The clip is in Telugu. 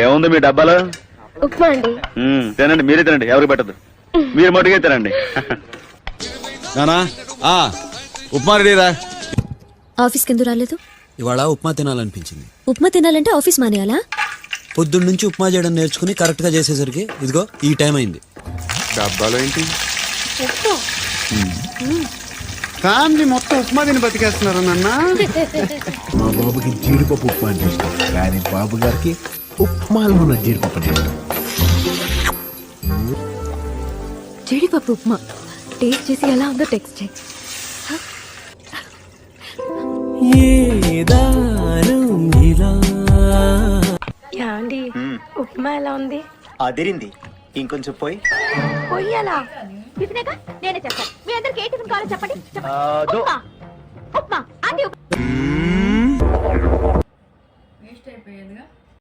ఏముంది మీ డబ్బాలో? ఉప్మా అండి. తినండి, మీరే తినండి, ఎవరికి పెట్టదు. మీరు మటుకే తినండి. నానా ఉప్మా రెడీరా. ఆఫీస్కి ఎందుకు రాలేదు? ఇవాళ ఉప్మా తినాలనిపించింది. ఉప్మా తినాలంటే ఆఫీస్ మానేయాలా? పొద్దున్న నుంచి ఉప్మా చేయడం నేర్చుకుని కరెక్ట్ గా చేసేసరికి ఇదిగో ఈ టైం అయింది. డబ్బాలో ఏంటి? ఫ్యామిలీ మొత్తం ఉప్మా తిని బతికేస్తున్నారు నాన్న. మా బాబుకి జీడిపప్పు ఉప్మా అంటే ఇష్టం, కానీ బాబు గారికి ఉప్మాలో ఉన్న జీడిపప్పు అంటే ఇష్టం. జీడిపప్పు ఉప్మా టేస్ట్ చేసి ఎలా ఉందో టెక్స్ట్ చేయి. యాండి ఉప్మా ఎలా ఉంది? అదిరింది. ఇంకొంచెం పోయి పొయ్యాలా? టిఫినేగా నేనే చేస్తాను. మీ అందరికి ఏ టిఫిన్ కావాలో చెప్పండి. ఉప్మా. ఆంటీ